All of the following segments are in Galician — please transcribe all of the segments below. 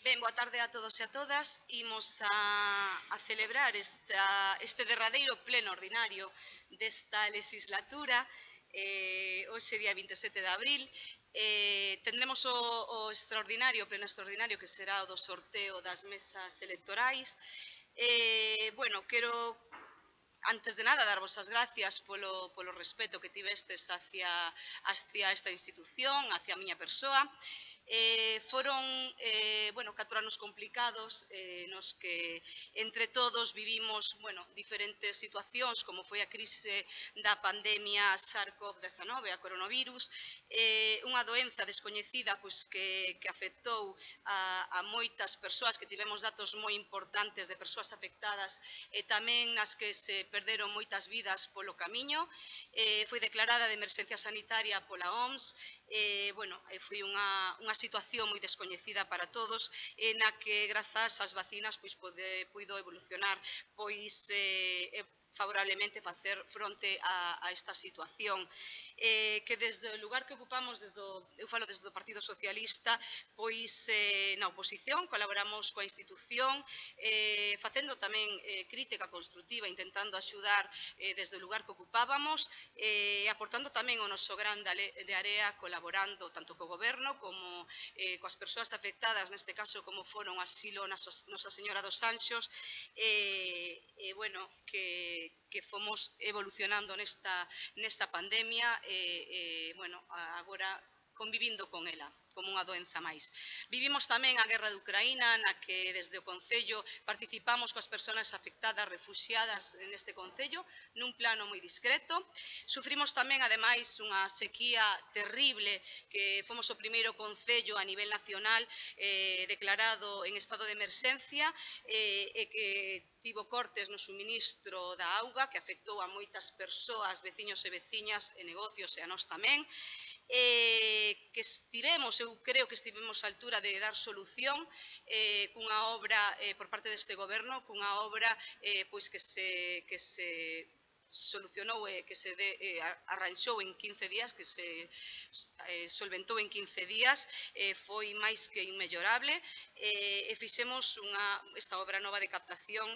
Ben, boa tarde a todos e a todas. Imos a celebrar este derradeiro pleno ordinario desta legislatura, hoxe día 27 de abril. Tendremos o pleno extraordinario, que será o do sorteo das mesas electorais. Bueno, quero, antes de nada, darvos as gracias polo respeto que tivestes hacia esta institución, hacia a miña persoa. Foron, 4 anos complicados nos que entre todos vivimos, diferentes situacións, como foi a crise da pandemia SARS-CoV-19, a coronavirus, unha doenza descoñecida que afectou a moitas persoas, que tivemos datos moi importantes de persoas afectadas e tamén nas que se perderon moitas vidas polo camiño. Foi declarada de emerxencia sanitaria pola OMS. Foi unha situación moi descoñecida para todos, na que, grazas ás vacinas, puido evolucionar favorablemente facer fronte a esta situación, que desde o lugar que ocupamos, eu falo desde o Partido Socialista, na oposición colaboramos coa institución, facendo tamén crítica constructiva, intentando axudar desde o lugar que ocupábamos, aportando tamén o noso gran de area, colaborando tanto co Goberno como coas persoas afectadas, neste caso como foron o asilo Nosa Señora dos Anxos, que fomos evolucionando nesta pandemia, agora convivindo con ela como unha doenza máis. Vivimos tamén a guerra de Ucraína, na que desde o Concello participamos coas persoas afectadas, refuxiadas neste Concello, nun plano moi discreto. Sufrimos tamén, ademais, unha sequía terrible, que fomos o primeiro Concello a nivel nacional declarado en estado de emerxencia, e que tivo cortes no suministro da auga, que afectou a moitas persoas, veciños e veciñas, e negocios, e a nós tamén. Que eu creo que estivemos á altura de dar solución cunha obra por parte deste Goberno, cunha obra que se solucionou e que se arranxou en 15 días, que se solventou en 15 días, foi máis que inmellorable, e fixemos esta obra nova de captación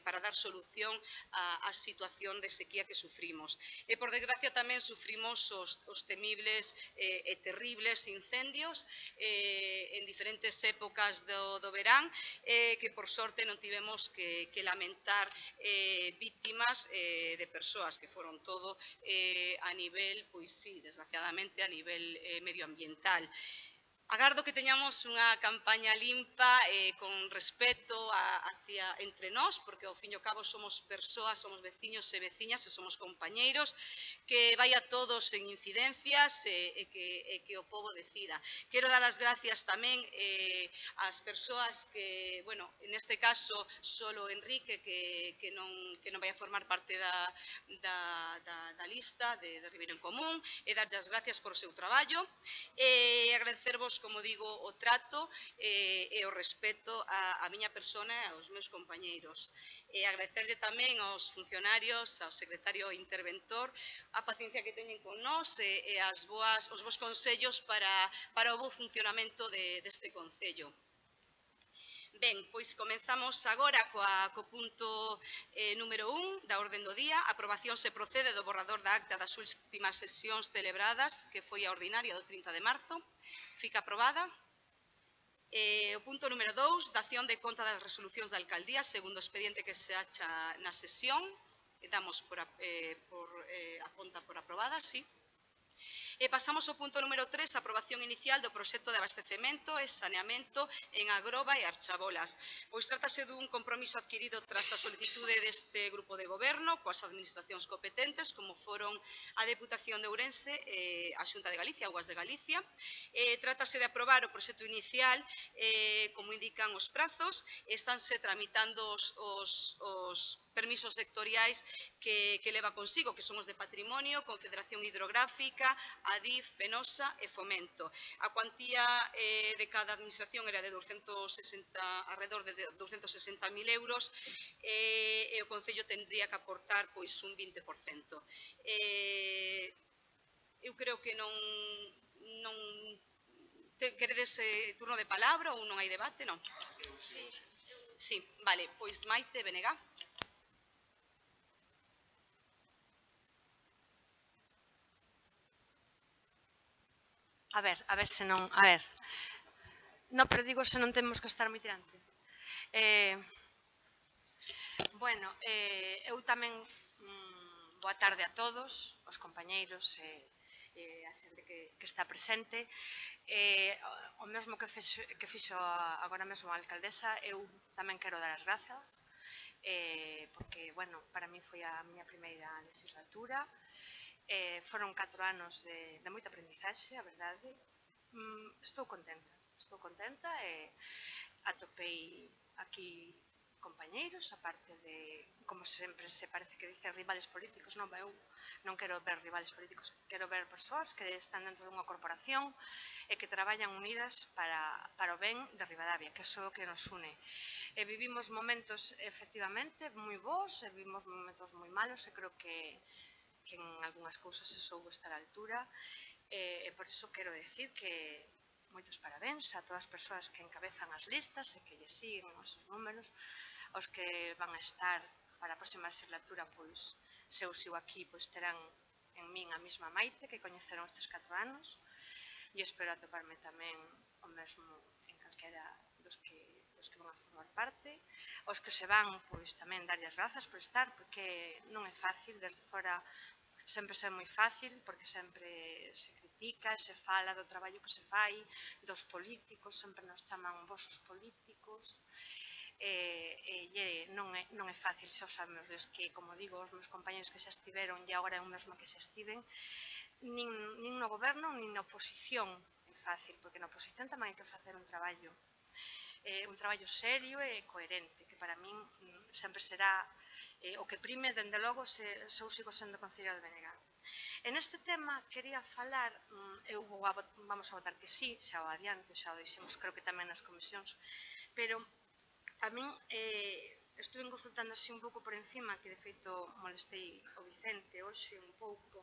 para dar solución á situación de sequía que sufrimos. E, por desgracia, tamén sufrimos os temibles e terribles incendios en diferentes épocas do verán, que, por sorte, non tivemos que lamentar víctimas de persoas, que foron todo a nivel, desgraciadamente, a nivel medioambiental. Agardo que teñamos unha campaña limpa, con respeto entre nós, porque ao fin e ao cabo somos persoas, somos veciños e veciñas e somos compañeiros, que vai a todos sen incidencias e que o pobo decida. Quero dar as gracias tamén ás persoas que, neste caso, solo Enrique, que non vai a formar parte da lista de Ribeiro en Común, e darlle as gracias por o seu traballo, e agradecervos, como digo, o trato e o respeto á miña persona e aos meus compañeiros. E agradecerlle tamén aos funcionarios, ao secretario interventor, a paciencia que teñen con nós e os bons consellos para o bo funcionamento deste Concello. Ben, pois comenzamos agora co punto número 1 da orde do día. A aprobación se procede do borrador da acta das últimas sesións celebradas, que foi a ordinaria do 30 de marzo. Fica aprobada. O punto número 2, dación de conta das resolucións da alcaldía, segundo o expediente que se acha na sesión. Damos a conta por aprobada, sí. E pasamos ao punto número 3, aprobación inicial do proxecto de abastecemento e saneamento en Agroba e Archabolas. Pois trátase dun compromiso adquirido tras a solicitude deste grupo de goberno coas administracións competentes, como foron a Deputación de Ourense e a Xunta de Galicia, Augas de Galicia. Trátase de aprobar o proxecto inicial, como indican os prazos, estánse tramitando os permisos sectoriais que leva consigo, que son os de Patrimonio, Confederación Hidrográfica, Adif, Fenosa e Fomento. A cuantía de cada administración era de alrededor de 260.000 euros, e o Concello tendría que aportar un 20%. Eu creo que non Queredes turno de palabra ou non hai debate? Non. Sí, vale, pois Maite Benegá. A ver se non... A ver. No, pero digo se non temos que estar moi tirante. Bueno, eu tamén boa tarde a todos, os compañeiros e a xente que está presente. O mesmo que fixo agora mesmo a alcaldesa, eu tamén quero dar as grazas, porque, bueno, para mí foi a miña primeira legislatura. Foron 4 anos de moita aprendizaxe, a verdade. Estou contenta e atopei aquí compañeiros, aparte de, como sempre se parece que dice, rivales políticos. Non, eu non quero ver rivales políticos, quero ver persoas que están dentro dunha corporación e que traballan unidas para o ben de Ribadavia, que é o que nos une. Vivimos momentos, efectivamente, moi bons, e vivimos momentos moi malos, e creo que en algunhas cousas se soubo estar á altura, e por iso quero decir que moitos parabéns a todas as persoas que encabezan as listas e que lle siguen os seus números, aos que van a estar para a próxima legislatura, pois, se eu sigo aquí, pois terán en min a mesma Maite que coñeceron estes 4 anos, e espero atoparme tamén o mesmo en calquera dos que van a formar parte. Os que se van, pois tamén darlle as grazas por estar, porque non é fácil, desde fora sempre é moi fácil, porque sempre se critica, se fala do traballo que se fai, dos políticos, sempre nos chaman vosos políticos, non é fácil, xa os sabemos, des que, como digo, os meus compañeros que xa estiveron e agora é o mesmo que xa estiven, nin no goberno, nin na oposición é fácil, porque na oposición tamén hai que facer un traballo serio e coherente, que para min sempre será o que prime, dende logo, se eu sigo sendo concelleira de Benegá. En este tema quería falar, vamos a votar que sí, xa o adianto, xa o dixemos, creo que tamén nas comisións, pero a min estuve consultando así un pouco por encima, que de feito molestei o Vicente hoxe un pouco.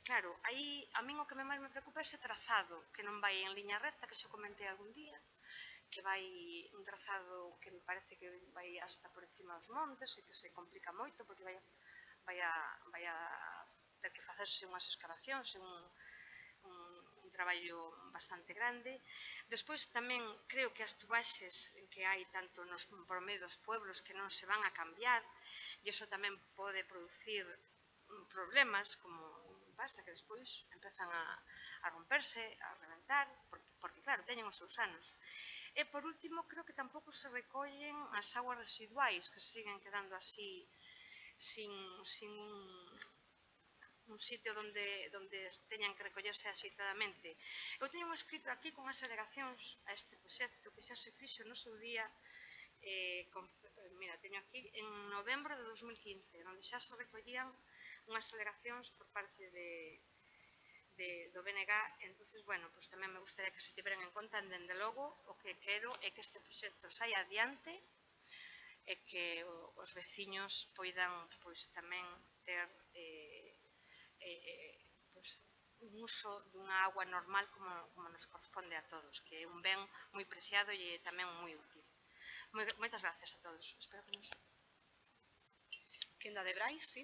Claro, aí a min o que máis me preocupa é ese trazado, que non vai en liña recta, que xo comentei algún día, que vai un trazado que me parece que vai hasta por encima dos montes e que se complica moito, porque vai a ter que facerse unhas excavacións e un traballo bastante grande. Despois tamén creo que as tubaxes que hai tanto nos promedio dos pueblos que non se van a cambiar, e iso tamén pode producir problemas, como pasa, que despois empezan a romperse, a reventar, porque claro, teñen os seus anos. E por último, creo que tampouco se recollen as aguas residuais, que siguen quedando así sin un sitio donde teñan que recollerse axeitadamente. Eu teño un escrito aquí con as alegacións a este proxecto que xa se fixo no seu día, mira, teño aquí en novembro de 2015, onde xa se recollían unhas alegacións por parte do BNG. Entonces, bueno, pues tamén me gustaría que se tiveran en conta, dende logo, o que quero é que este proxecto saia adiante e que os veciños poidan, pois, tamén ter un uso dunha agua normal como nos corresponde a todos, que é un ben moi preciado e tamén moi útil. Moitas gracias a todos. Espero que nos... Quenda de Brais, sí.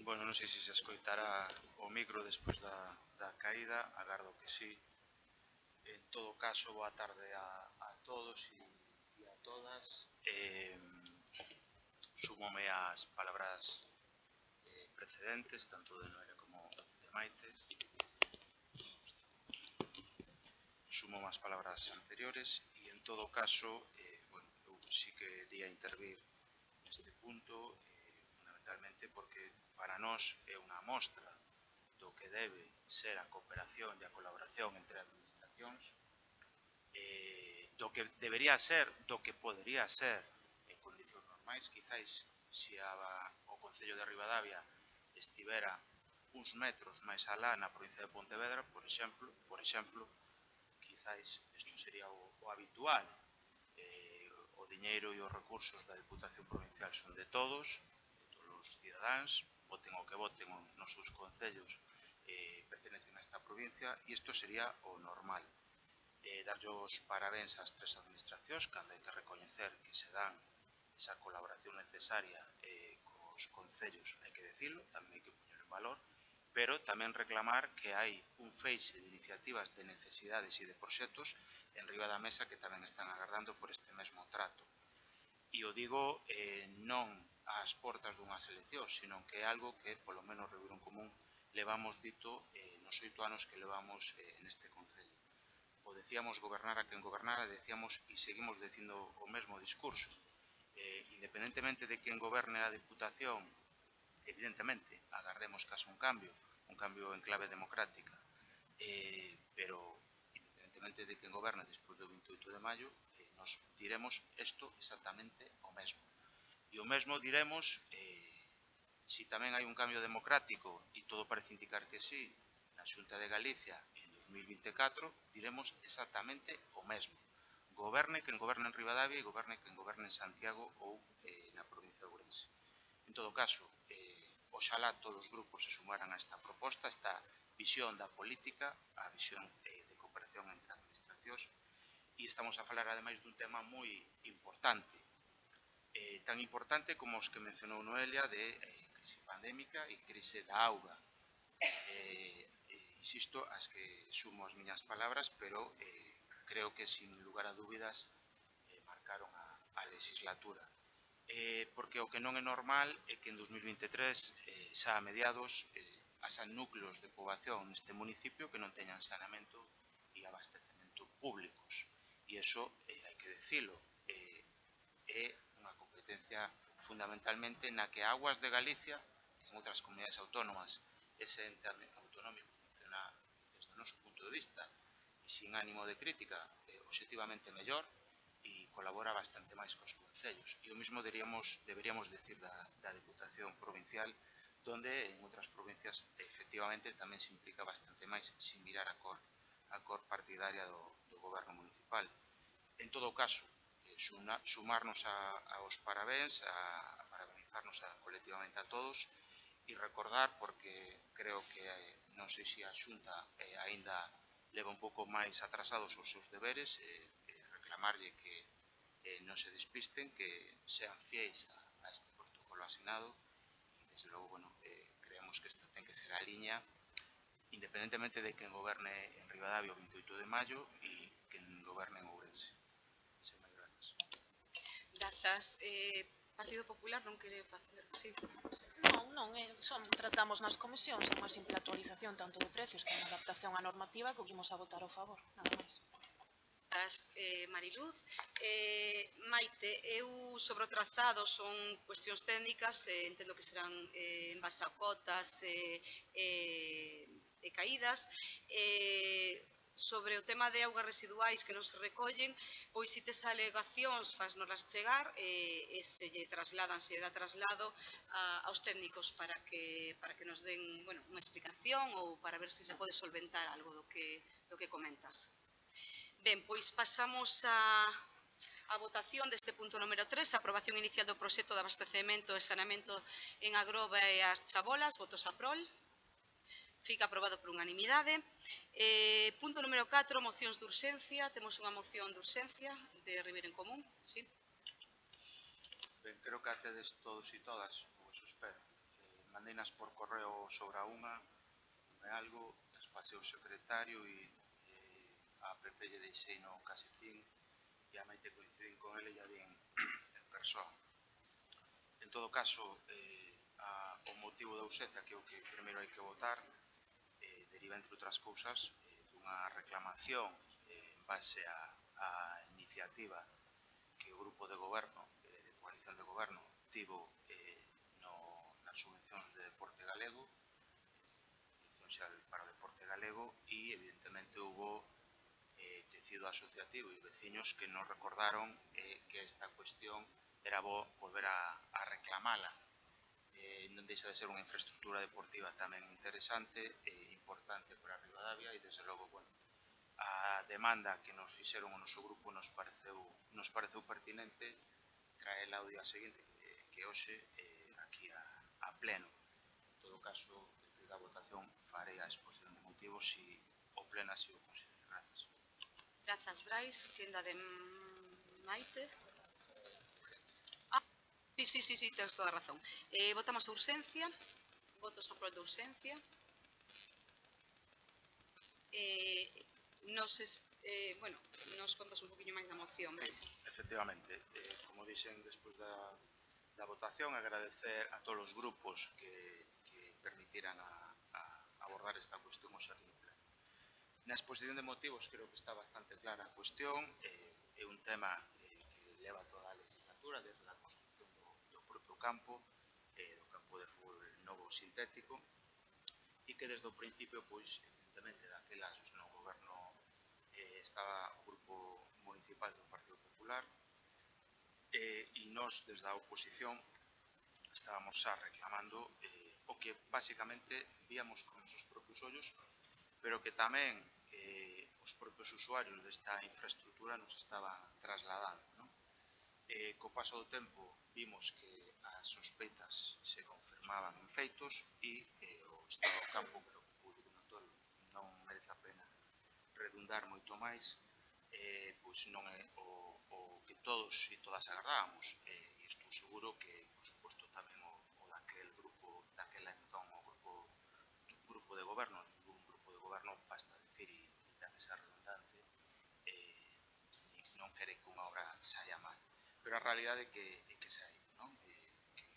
Bueno, non sei se se escoitará o micro despois da caída, agardo que sí. En todo caso, boa tarde a todos e a todas. Súmome ás palabras precedentes, tanto de Noelia como de Maite. Sumo as palabras anteriores e, en todo caso, bueno, eu sí quería intervir neste punto, fundamentalmente porque para nós é unha mostra do que debe ser a cooperación e a colaboración entre administracións, do que debería ser, do que podería ser en condicións normais. Quizáis, se o Concello de Ribadavia estivera uns metros máis alá na provincia de Pontevedra, por exemplo, quizáis isto sería o habitual. O diñeiro e os recursos da Diputación Provincial son de todos os cidadáns, voten o que voten nos seus concellos, pertenecen a esta provincia e isto sería o normal. Darlle os parabéns ás tres administracións, cando hai que recoñecer que se dan esa colaboración necesaria cos concellos, hai que decirlo, tamén hai que poñer en valor, pero tamén reclamar que hai un feixe de iniciativas de necesidades e de proxectos en riba da mesa que tamén están agardando por este mesmo trato. E o digo non ás portas dunhas eleccións, sino que é algo que, polo menos, Río en Común levamos dito nos 8 anos que levamos neste concello. O decíamos gobernar a quen gobernara, decíamos e seguimos dicindo o mesmo discurso. Independentemente de quen goberne a Diputación, evidentemente, agardemos que haxa un cambio en clave democrática, pero independentemente de quen goberne despois do 28 de maio, nos diremos isto exactamente o mesmo. E o mesmo diremos, si tamén hai un cambio democrático, e todo parece indicar que sí, na Xunta de Galicia en 2024, diremos exactamente o mesmo. Goberne quen goberne en Ribadavia e goberne quen goberne en Santiago ou na provincia de Ourense. En todo caso, oxalá todos os grupos se sumaran a esta proposta, esta visión da política, a visión de cooperación entre administracións, e estamos a falar ademais dun tema moi importante, tan importante como os que mencionou Noelia de crise pandémica e crise da auga. Insisto, as que sumo as miñas palabras, pero creo que, sin lugar a dúbidas, marcaron a legislatura. Porque o que non é normal é que en 2023, xa a mediados, haxan núcleos de poboación neste municipio que non teñan saneamento e abastecemento públicos. E iso, hai que decilo, é unha competencia fundamentalmente na que Aguas de Galicia, en outras comunidades autónomas, ese ente autonómico funciona desde o noso punto de vista e sin ánimo de crítica, obxectivamente mellor e colabora bastante máis cos concellos. E o mesmo deberíamos decir da Diputación Provincial, donde en outras provincias efectivamente tamén se implica bastante máis sin mirar a cor partidaria do goberno municipal. En todo caso, sumarnos aos parabéns, a parabenizarnos colectivamente a todos e recordar, porque creo que non sei se a Xunta aínda leva un pouco máis atrasados os seus deberes, reclamarlle que non se despisten, que sean fiéis a este protocolo asignado e, desde logo, creemos que esta ten que ser a liña independentemente de quen goberne en Ribadavia o 28 de maio e quen goberne en Ourense. Moitas grazas. Grazas. Partido Popular non quere facer... Sí. Non, tratamos nas comisións unha simple actualización tanto de precios como adaptación á normativa que o que imos a votar ao favor, nada máis. Mariluz. Maite, eu sobre o trazado son cuestións técnicas, entendo que serán en base a cotas e caídas. Sobre o tema de augas residuais que non se recollen, pois se tes alegacións fasnoslas chegar e se lle dá traslado aos técnicos para que nos den unha explicación ou para ver se se pode solventar algo do que comentas. Ben, pois pasamos a votación deste punto número 3, a aprobación inicial do proxecto de abastecemento e saneamento en Agroba e as Chabolas, votos a prol. Fica aprobado por unanimidade. Punto número 4, mocións de urxencia. Temos unha moción de urxencia de Ribeira en Común. Sí. Ben, creo que atedes todos e todas, ou eso espero. Mandeinas por correo sobre a unha, non é algo, traspasei o secretario e a PP lle deixei no casecín e a Maite coincidín con ele e a vin en persoa. En todo caso, o motivo da urxencia, que é o que primeiro hai que votar, deriva, entre outras cousas, dunha reclamación en base á iniciativa que o grupo de goberno, de coalición de goberno, tivo nas subvencións de deporte galego, subvención para o deporte galego, e evidentemente houve tecido asociativo e veciños que nos recordaron que esta cuestión era bo volver a reclamala. Non deixa de ser unha infraestructura deportiva tamén interesante e importante para Ribadavia e, desde logo, a demanda que nos fixeron o noso grupo nos pareceu pertinente traela o día seguinte, que hoxe aquí a pleno. En todo caso, este da votación farei a exposición de motivos se o pleno así o considera. Gracias. Grazas, Brais. Quenda de Maite. Sí, tens toda a razón. Votamos a urxencia. Votos a prol de urxencia. Nos contas un poquinho máis da moción, Brais. Efectivamente, como dixen despois da votación, agradecer a todos os grupos que permitiran a abordar esta cuestión o ser pleno. Na exposición de motivos creo que está bastante clara a cuestión, é un tema que leva toda a legislatura desde a construcción do propio campo, do campo de fútbol novo sintético, e que desde o principio, pois, evidentemente, daquelas no goberno estaba o grupo municipal do Partido Popular e nós, desde a oposición, estábamos xa reclamando o que, basicamente, víamos con os propios ollos, pero que tamén os propios usuarios desta infraestructura nos estaban trasladando, non? Co paso do tempo vimos que as sospeitas se confirmaban en feitos e o estado do campo, pero o público notorio, non merece a pena redundar moito máis, pois non é o que todos e todas agardábamos, e estou seguro que, por suposto, tamén o daquel grupo, daquela entón, o grupo de goberno, ningún grupo de goberno, basta decir, e tamén ser redundante, non quere que unha obra saia mal. Pero a realidade é que saia, non? Que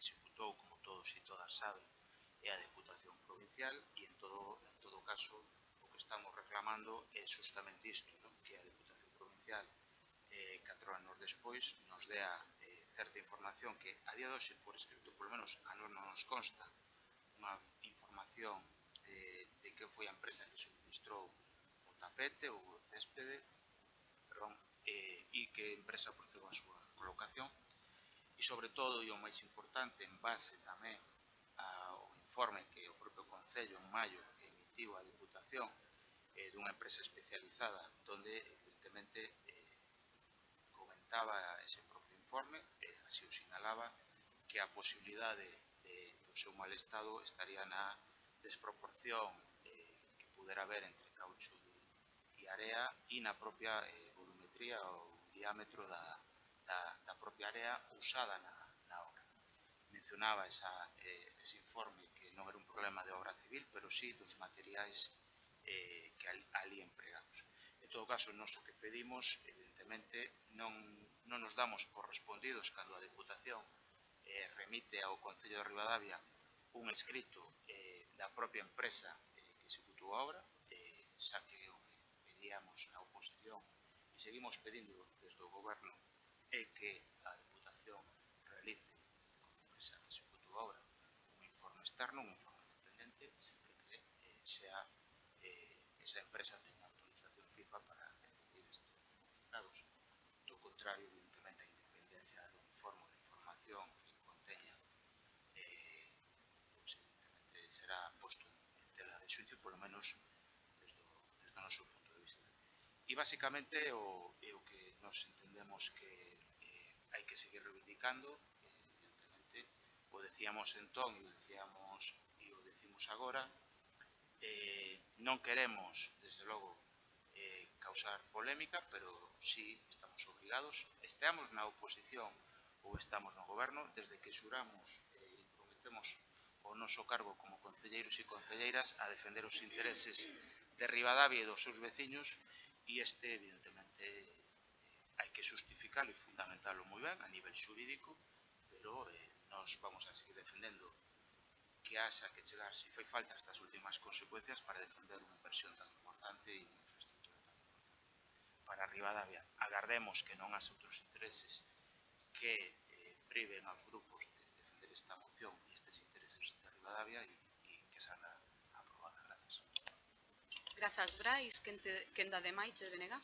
executou, como todos e todas saben, é a Deputación Provincial e en todo caso o que estamos reclamando é justamente isto, non? Que a Deputación Provincial 4 anos despois nos dea certa información que a día de hoxe por escrito, polo menos a nós non nos consta unha información de que foi a empresa que suministrou o tapete ou o céspede, perdón, e que empresa procedeu a súa colocación, e sobre todo, e o máis importante, en base tamén ao informe que o propio Concello en maio emitiu a Deputación dunha empresa especializada, donde evidentemente comentaba ese propio informe, así o sinalaba, que a posibilidade do seu mal estado estaría na desproporción que pudera haber entre caucho e area e na propia volumetría ou diámetro da propia area usada na obra. Mencionaba ese informe que non era un problema de obra civil, pero sí dos materiais que ali empregados. En todo caso, nós o que pedimos, evidentemente, non nos damos por respondidos cando a Deputación remite ao Concello de Ribadavia un escrito da propia empresa que executou a obra, xa que o que pedíamos na oposición e seguimos pedindo desde o goberno é que a Deputación realice como empresa que executou a obra un informe externo, un informe independente, sempre que sea esa empresa teña autorización FIFA para emitir estes certificados. Do contrario, evidentemente, a independencia do informe de información que conteña pois evidentemente será posto en tela de xuicio, polo menos desde o noso punto de vista. E basicamente o que nos entendemos que hai que seguir reivindicando, evidentemente, o decíamos entón e o decimos agora, non queremos, desde logo, causar polémica, pero sí estamos obrigados, esteamos na oposición ou estamos no goberno, desde que xuramos e prometemos o noso cargo como concelleiros e concelleiras a defender os intereses de Ribadavia e dos seus veciños, e evidentemente, hai que justificalo e fundamentalo moi ben a nivel xurídico, pero nós vamos a seguir defendendo que haxa que chegar, se fai falta, estas últimas consecuencias para defender unha inversión tan importante e unha infraestructura tan importante para Ribadavia. Agardemos que non haxa outros intereses que priven aos grupos de defender esta moción e estes intereses de Ribadavia e que salga aprobada. Grazas. Grazas, Brais. Quenda de Maite de Benega.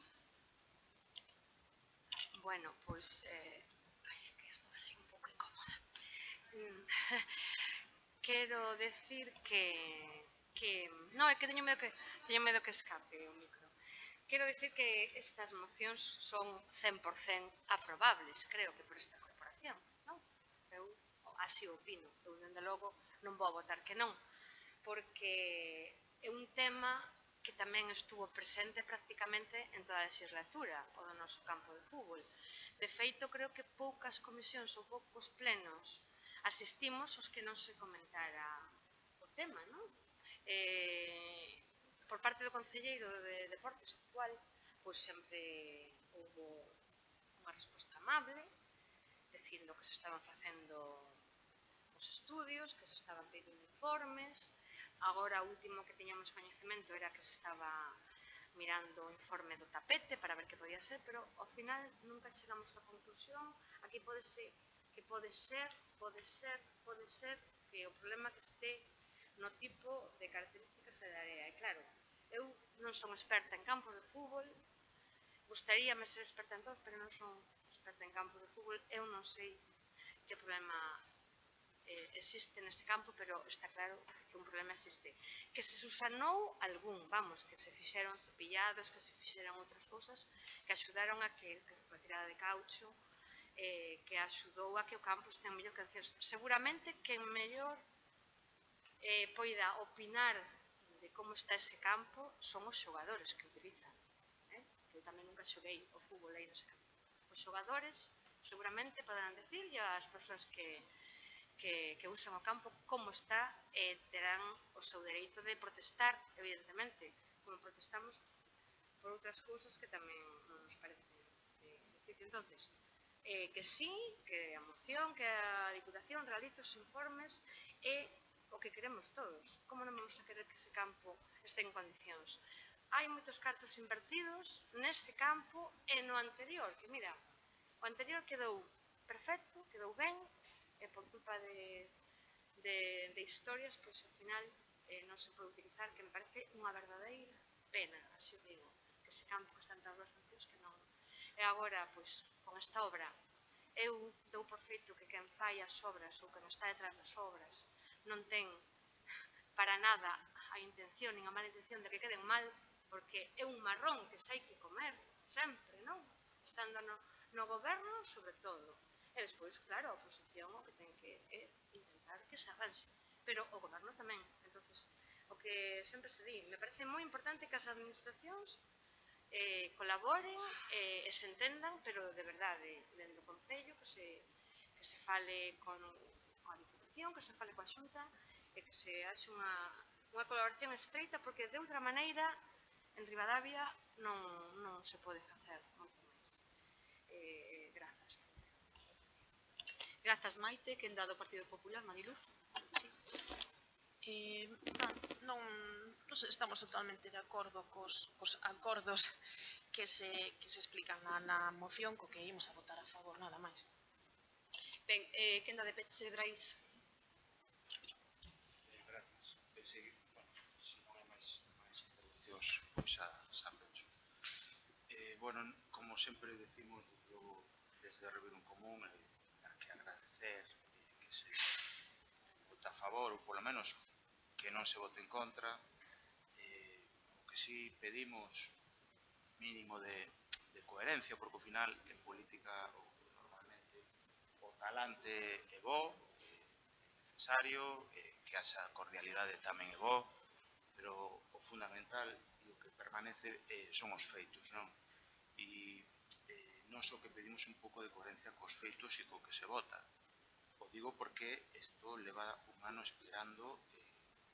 Bueno, pois, que estou así un pouco incómoda. Quero decir que non, é que teño medo que escape o micro. Quero decir que estas mocións son 100% aprobables, creo que por esta corporación, non? Eu así opino, eu dende logo non vou votar que non. porque é un tema que tamén estuvo presente prácticamente en toda a legislatura, o do noso campo de fútbol. De feito, creo que poucas comisións ou poucos plenos asistimos os que non se comentara o tema, non? Por parte do Concelleiro de Deportes actual, pois sempre houve unha resposta amable, dicindo que se estaban facendo os estudios, que se estaban pedindo informes. Agora, o último que teñamos coñecemento era que se estaba mirando o informe do tapete para ver que podía ser, pero ao final nunca chegamos á conclusión. Aquí pode ser que pode ser que o problema que este no tipo de características e de area. E claro, eu non son experta en campos de fútbol, gustaríame ser experta en todos, pero non son experta en campos de fútbol, eu non sei que problema existe nese campo, pero está claro que un problema existe. Que se susanou algún, vamos, que se fixeron cepillados, que se fixeron outras cousas que axudaron a que retirada de caucho, que axudou a que o campo este en mellor condicións. Seguramente que en mellor poida opinar de como está ese campo son os xogadores que utilizan. Eu tamén nunca xoguei o fútbol aí nese campo. Os xogadores seguramente poderán decirlle ás persoas que usan o campo como está e terán o seu dereito de protestar, evidentemente, como protestamos por outras cousas que tamén non nos parece difícil. Entonces, que sí, que a moción, que a Diputación realice os informes é o que queremos todos. Como non vamos a querer que ese campo este en condicións? Hai moitos cartos invertidos nese campo e no anterior, que mira, o anterior quedou perfecto, quedou ben, e por culpa de historias, pois ao final non se pode utilizar, que me parece unha verdadeira pena, así o digo, que ese campo que está en todas as funcións que non. E agora, pois, con esta obra, eu dou por feito que quen fai as obras ou quen está detrás das obras non ten para nada a intención, nin a mala intención de que queden mal, porque é un marrón que se hai que comer, sempre, non? Estando no goberno, sobre todo. E despois, claro, a oposición o que ten que é intentar que se arranxe. Pero o goberno tamén. Entonces, o que sempre se di, me parece moi importante que as administracións colaboren e se entendan, pero de verdade, dentro do Concello, que se fale con a Diputación, que se fale coa Xunta, e que se haxe unha colaboración estreita, porque de outra maneira, en Ribadavia non se pode facer moito máis. Grazas. Grazas, Maite. Quen dá do Partido Popular, Mariluz? Non estamos totalmente de acordo cos acordos que se explican na moción, co que imos a votar a favor, nada máis. Ben, quen dá de peche, Brais? Grazas. Se non hai máis intervencións, pois xa fecho. Bueno, como sempre decimos, desde Rebelo en Común, hai que agradecer que se vote a favor, ou polo menos que non se vote en contra. O que sí pedimos mínimo de coherencia, porque ao final en política normalmente o talante é bo, é necesario, que haxa cordialidade tamén é bo, pero o fundamental e o que permanece son os feitos, non? E non só que pedimos un pouco de coherencia cos feitos e co que se vota. O digo porque isto leva un ano esperando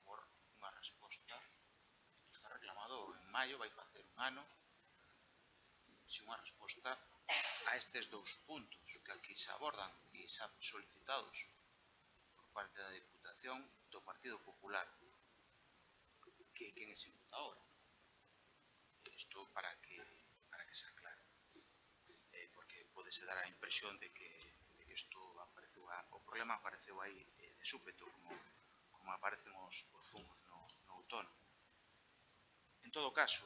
por unha resposta. Isto está reclamado en maio, vai facer un ano, se unha resposta a estes dous puntos que aquí se abordan e xa solicitados por parte da Diputación do Partido Popular. Que quen executa ahora? Isto para que se aclare. Porque podese dar a impresión de que isto apareceu, o problema apareceu aí de súpeto, como aparecen os fungos no outono. En todo caso,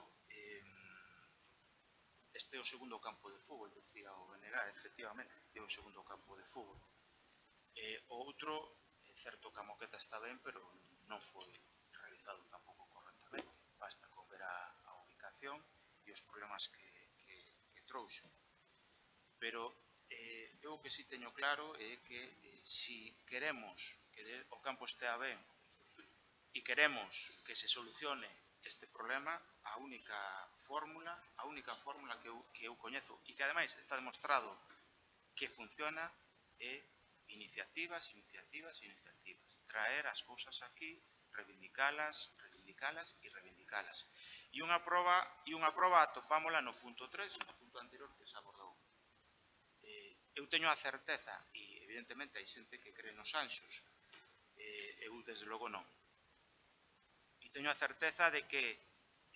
este é o segundo campo de fútbol, decía o BNG, efectivamente, é o segundo campo de fútbol. O outro, é certo que a moqueta está ben, pero non foi realizado tampouco correctamente. Basta con ver a ubicación e os problemas que trouxo. Pero eu o que sí teño claro é que si queremos que o campo estea ben e queremos que se solucione este problema, a única fórmula que eu coñezo e que ademais está demostrado que funciona é iniciativas. Traer as cousas aquí, reivindicalas. E unha proba atopámola no punto 3, no punto anterior que se abordou. Eu teño a certeza, e evidentemente hai xente que cree nos anxos, eu desde logo non. E teño a certeza de que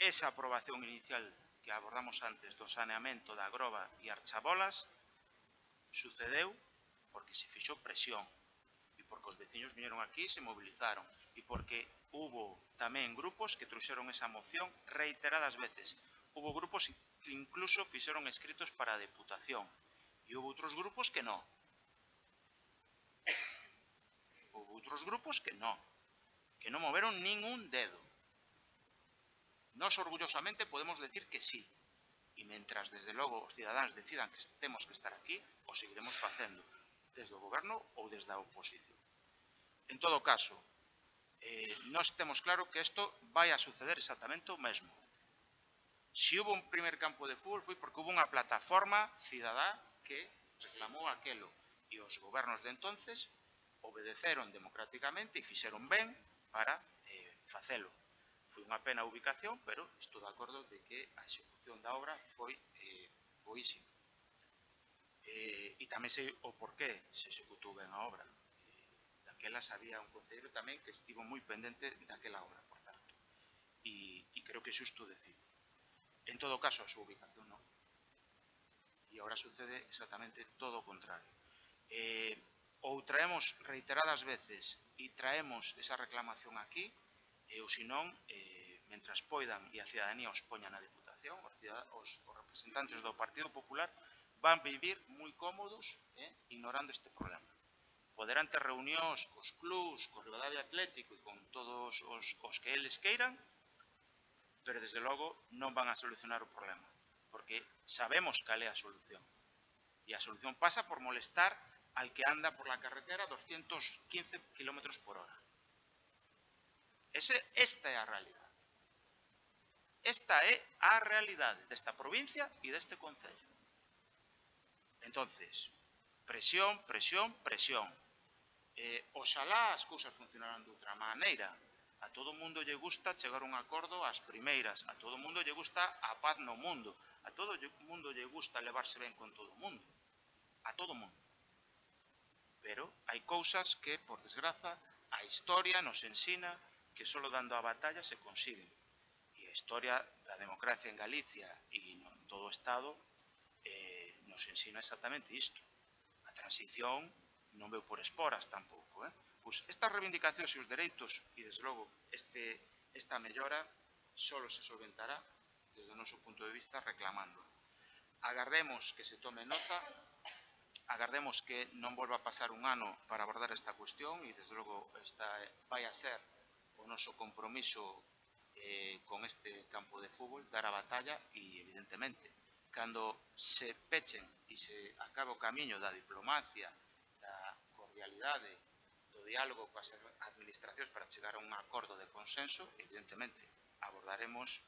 esa aprobación inicial que abordamos antes do saneamento da Groba e Archabolas sucedeu porque se fixo presión e porque os veciños viñeron aquí e se movilizaron e porque hubo tamén grupos que trouxeron esa moción reiteradas veces. Hubo grupos que incluso fixeron escritos para a Deputación e houve outros grupos que non. Que non moveron nin un dedo. Nós orgullosamente podemos decir que sí. E mentras, desde logo, os cidadáns decidan que temos que estar aquí, o seguiremos facendo, desde o goberno ou desde a oposición. En todo caso, nós temos claro que isto vai a suceder exactamente o mesmo. Se hubo un primer campo de fútbol foi porque hubo unha plataforma cidadá que reclamou aquelo. E os gobernos de entonces obedeceron democráticamente e fixeron ben para facelo. Foi unha pena a ubicación, pero estou de acordo de que a execución da obra foi boísima. E tamén sei o porqué se executou ben a obra. Daquelas había un concelleiro tamén que estivo moi pendente daquela obra, por certo. E creo que é xusto decir. En todo caso, a súa ubicación non. E agora sucede exactamente todo o contrario. Ou traemos reiteradas veces e traemos esa reclamación aquí, ou senón, mentras poidan e a cidadanía os poña na Deputación, os representantes do Partido Popular van vivir moi cómodos ignorando este problema. Poderán ter reunións cos clubs, co Ribadavia Atlético e con todos os que eles queiran, pero desde logo non van a solucionar o problema, porque sabemos cal é a solución. E a solución pasa por molestar al que anda por la carretera 215 km por hora. Esta é a realidade. Esta é a realidade desta provincia e deste concello. Entonces, presión. Oxalá as cousas funcionaran de outra maneira. A todo mundo lle gusta chegar a un acordo ás primeiras. A todo mundo lle gusta a paz no mundo. A todo mundo lle gusta levarse ben con todo o mundo. A todo mundo. Pero hai cousas que, por desgraza, a historia nos ensina que só dando a batalla se consiguen. E a historia da democracia en Galicia e en todo o Estado nos ensina exactamente isto. A transición non veu por esporas tampouco. Pois estas reivindicacións e os dereitos, e desde logo esta mellora, só se solventará, desde o noso punto de vista, reclamando. Agardemos que se tome nota, agardemos que non volva a pasar un ano para abordar esta cuestión e, desde logo, vai a ser o noso compromiso con este campo de fútbol, dar a batalla e, evidentemente, cando se pechen e se acabe o camiño da diplomacia, da cordialidade, do diálogo coas administracións para chegar a un acordo de consenso, evidentemente, abordaremos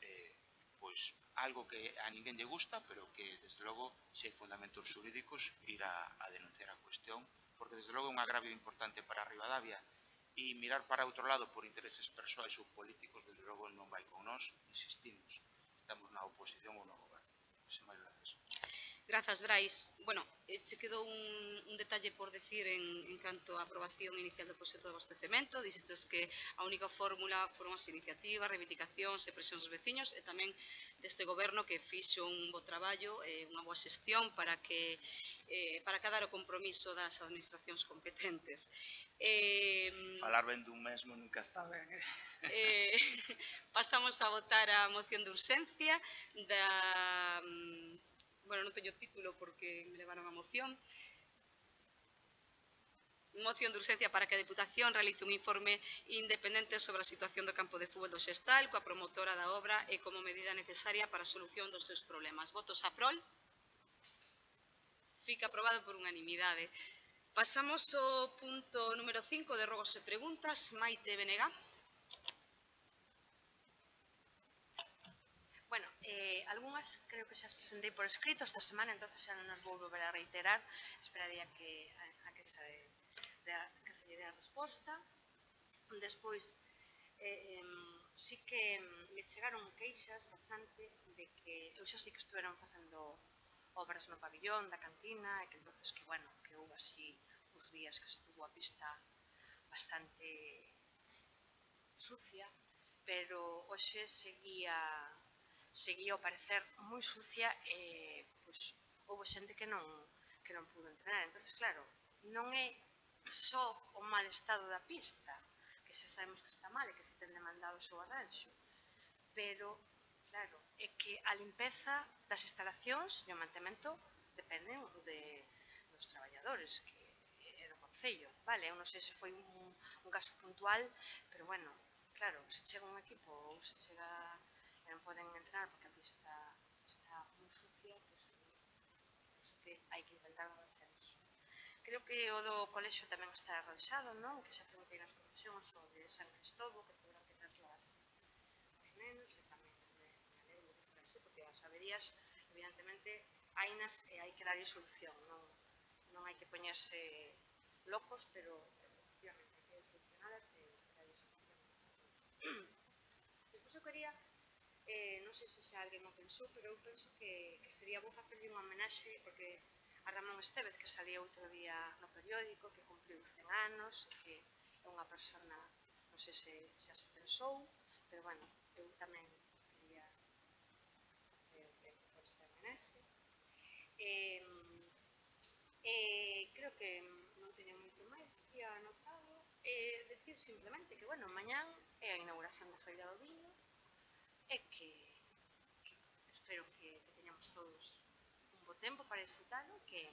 algo que a ninguén lle gusta, pero que, desde logo, se hai fundamentos xurídicos, irá a denunciar a cuestión, porque, desde logo, é un agravio importante para Ribadavia e mirar para outro lado por intereses persoais ou políticos, desde logo, non vai con nós, insistimos, estamos na oposición ou no goberno. Sen máis grazas. Grazas, Brais. Bueno, che quedou un detalle por decir en canto á aprobación inicial do proxecto de abastecemento. Dixeches que a única fórmula foron as iniciativas, reivindicacións e presións dos veciños e tamén deste goberno que fixo un bo traballo, unha boa xestión para dar o compromiso das administracións competentes. Falar ben dun mesmo nunca está ben. Pasamos a votar a moción de urxencia da... Bueno, non teño título porque me levaron a moción. Moción de urxencia para que a Deputación realice un informe independente sobre a situación do campo de fútbol do Xestal coa promotora da obra e como medida necesaria para a solución dos seus problemas. Votos a prol? Fica aprobado por unanimidade. Pasamos ao punto número 5 de rogos e preguntas. Maite Benega. Algúnas creo que xa as presentei por escrito esta semana, entonces xa non as vou volver a reiterar. Esperaría a que se lle dé a resposta. Despois, sí que me chegaron queixas bastante de que eu xa sei que estuveron facendo obras no pabillón da cantina e que entonces que, bueno, que houve así uns días que estuvo a pista bastante sucia, pero hoxe seguía ao parecer moi sucia e pois houve xente que non pudo entrenar. Entonces, claro, non é só o mal estado da pista, que xa sabemos que está mal e que se ten demandado o seu arranxo, pero, claro, é que a limpeza das instalacións e o mantemento dependen dos traballadores e do Concello, vale? Eu non sei se foi un caso puntual, pero, bueno, claro, se chega un equipo ou se chega e non poden entrenar porque a pista está moi sucia, pois penso que hai que intentar arranxar iso. Creo que o do colexio tamén está arranxado, non? Que xa preguntei nas comisións o de San Cristobo, que terán que trasladar os nenos, e tamén me alegro que fora así, porque as averías, evidentemente, hainas e hai que darlle solución, non hai que poñerse locos, pero efectivamente hai que solucionalas e darlle solución. Despois eu quería, non sei se xa alguén o pensou, pero eu penso que sería bo facerlle unha homenaxe, porque a Ramón Estévez, que salía outro día no periódico, que cumpliu 100 anos, que é unha persona, non sei se xa se pensou, pero, bueno, eu tamén quería facer esta homenaxe. Creo que non teño moito máis aquí anotado. Decir simplemente que, bueno, mañán é a inauguración da Feira do Viño e que espero que teñamos todos un bo tempo para disfrutalo, que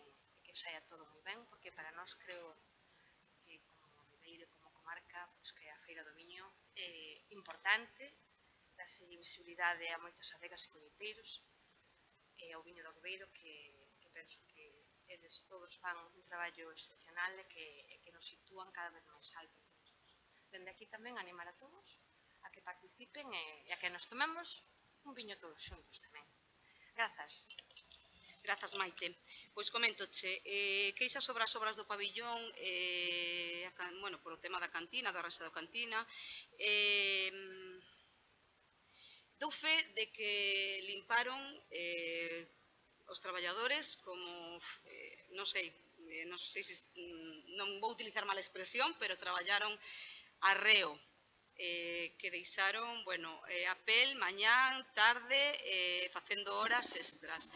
saia todo moi ben, porque para nós creo que como Viveiro e como comarca, pois que a Feira do Viño é importante, dase visibilidade a moitas adegas e colleiteiros e ao viño do Viveiro, que penso que eles todos fan un traballo excepcional e que nos sitúan cada vez máis alto. Dende aquí tamén animar a todos a que participen e a que nos tomemos un viño todos xuntos tamén. Grazas. Grazas, Maite. Pois coméntoche, queixas sobre as obras do pabillón, bueno, por o tema da cantina, do arranxado da cantina. Dou fe de que limparon os traballadores como, non sei se non vou utilizar mala expresión, pero traballaron arreo, que deixaron, bueno, a pel, mañán, tarde, facendo horas extras.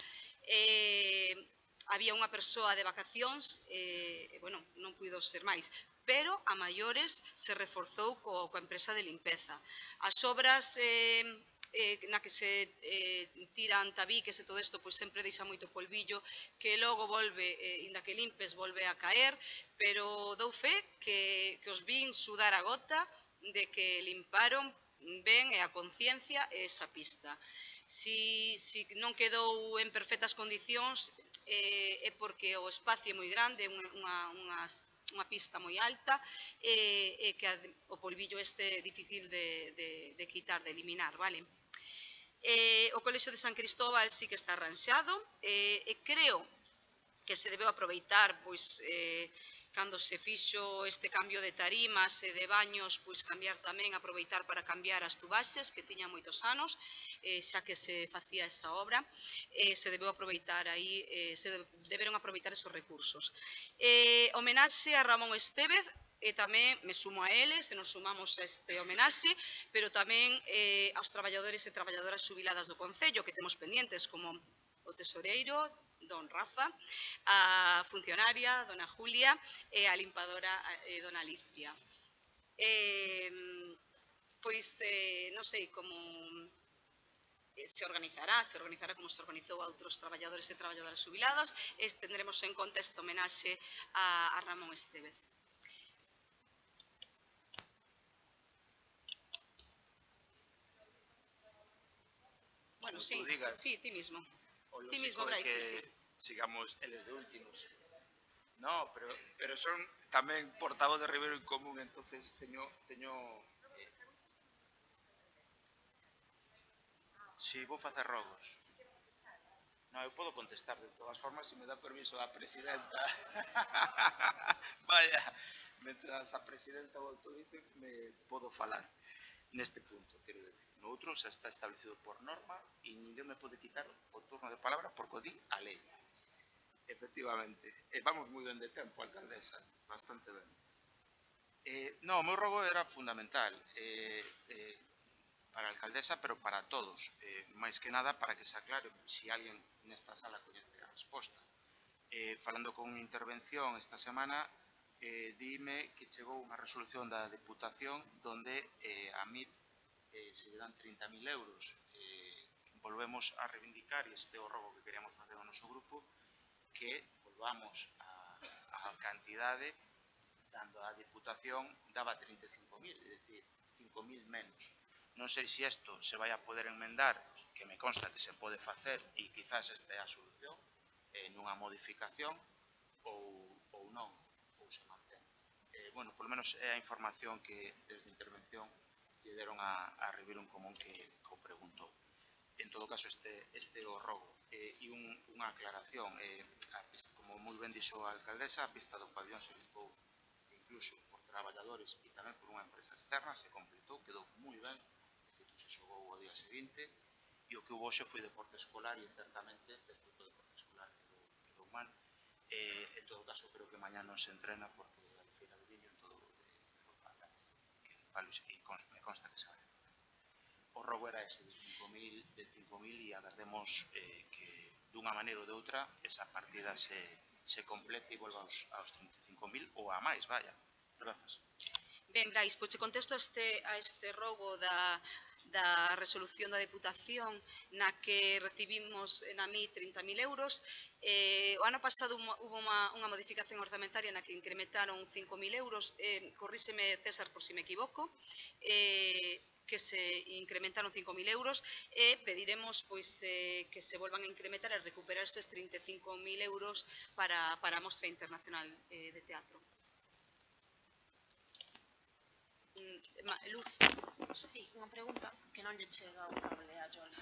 Había unha persoa de vacacións, bueno, non puido ser máis, pero a maiores se reforzou coa empresa de limpeza. As obras na que se tiran tabiques e todo isto, pois sempre deixa moito polvillo que logo volve, inda que limpes, volve a caer, pero dou fe que os vin sudar a gota de que limparon ben e a conciencia esa pista. Si non quedou en perfectas condicións é porque o espacio é moi grande, unha pista moi alta e que o polvillo este é difícil de quitar, de eliminar, vale? O colexio de San Cristóbal sí que está arranxado e creo que se debeu aproveitar, pois, cando se fixo este cambio de tarimas e de baños, pois cambiar tamén, aproveitar para cambiar as tubaxes, que tiñan moitos anos, xa que se facía esa obra, se debeu aproveitar aí, se deberon aproveitar esos recursos. Homenaxe a Ramón Estévez, e tamén me sumo a eles, e nos sumamos a este homenaxe, pero tamén aos traballadores e traballadoras xubiladas do Concello, que temos pendientes, como o tesoreiro, don Rafa, a funcionaria, dona Julia, e a limpadora, dona Alicia. Pois, non sei como se organizará como se organizou a outros traballadores e traballadoras xubiladas, e tendremos en conta este homenaxe a Ramón Estévez. Bueno, sí, ti mismo. Ti mismo, Brais, sí. Sigamos eles de últimos. No, pero son tamén portavoz de Ribeiro en Común, entonces teño... Si vou facer rogos. Non, eu podo contestar de todas formas se me dá permiso a presidenta. Vaya, mentras a presidenta o autorice, me podo falar neste punto, quero decir. No outro xa está establecido por norma e ninguén me pode quitar o turno de palabra porque o di a lei. Efectivamente. Vamos moi ben de tempo, alcaldesa. Bastante ben. No, o meu rogo era fundamental para a alcaldesa, pero para todos. Máis que nada para que se aclare se alguén nesta sala coñece a resposta. Falando con intervención esta semana, dime que chegou unha resolución da Deputación donde a MIP se lle dan 30.000 euros. Volvemos a reivindicar, e este é o rogo que queríamos facer ao noso grupo, que volvamos a cantidade cando a Deputación daba 35.000, é dicir, 5.000 menos. Non sei se isto se vai a poder enmendar, que me consta que se pode facer e quizás esta é a solución, nunha modificación ou non, ou se mantén. Bueno, polo menos é a información que desde a intervención lle deron a Ribeiro en Común que o preguntou. En todo caso, este é o rogo. E unha aclaración, como moi ben dixo a alcaldesa, a pista do pabellón se limpou incluso por traballadores e tamén por unha empresa externa, se completou, quedou moi ben, se xogou o día seguinte, e o que hubo hoxe foi deporte escolar e certamente despois do deporte escolar quedou mal. En todo caso, creo que mañá non se entrena porque a feira de viño en todo que me consta que se vai. O robo era ese de 5.000 e agardemos que dunha maneira ou de outra esa partida se complete e volva aos 35.000 ou a máis, vaya. Grazas. Ben, Brais, pois te contesto a este rogo da resolución da Deputación na que recibimos na MI 30.000 euros. O ano pasado hubo unha modificación orzamentaria na que incrementaron 5.000 euros, corríxeme César por si me equivoco, que se incrementaron 5.000 euros e pediremos pois, que se volvan a incrementar e recuperar estes 35.000 euros para a Mostra Internacional de Teatro. Luz. Sí, unha pregunta que non lle chega o cable a Yoli.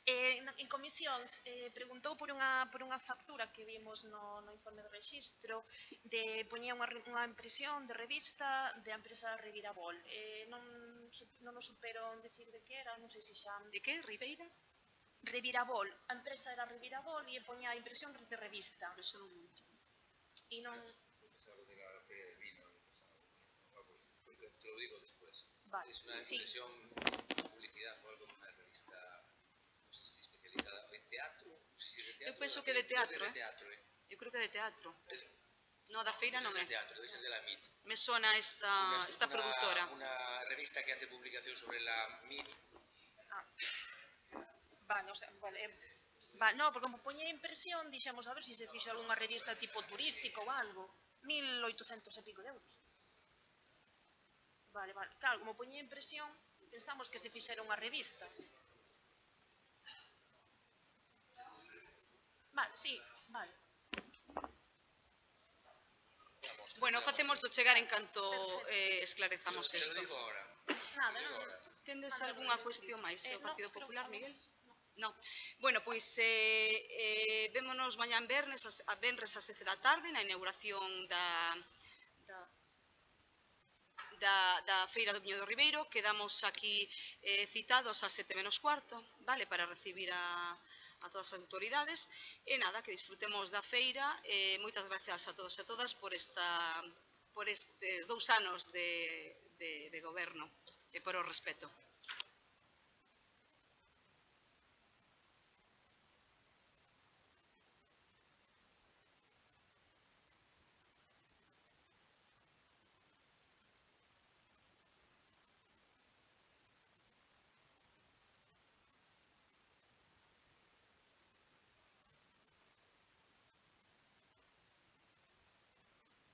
En comisións preguntou por unha factura que vimos no informe de rexistro de poñía unha impresión de revista da empresa Rivirabol. Non nos superon decir de que era, non sei se xa... De que? Ribeira? Rivirabol. A empresa era Rivirabol e poñía a impresión de revista. Eso non monto. E non... Te lo digo después. Vale, es una impresión, publicidad o algo de una revista, no sé si especializada en teatro, no sé si de teatro. Eu penso que de teatro, Eu creo que de teatro. Es, No, da feira non é. De teatro, debe ser de la MIT. Me sona esta productora. Una revista que hace publicación sobre la MIT. Vale, o sea, vale, no, porque como poñía impresión, dixemos a ver se fixo algunha revista tipo turística ou algo. 1.800 e pico de euros. Vale, claro, como poñía impresión, pensamos que se fixera unha revista. Vale, sí, vale. Bueno, facemos chegar en canto esclarezamos Te lo isto. digo ahora. Nada. Tendes algunha cuestión máis, o Partido Popular, Miguel? Non. Bueno, pois vémonos mañán venres ás 7 da tarde na inauguración da Feira do Viño do Ribeiro. Quedamos aquí citados ás 7 menos cuarto, vale, para recibir a todas as autoridades. E nada, que disfrutemos da feira. Moitas gracias a todos e a todas por estes 2 anos de goberno e por o respeto.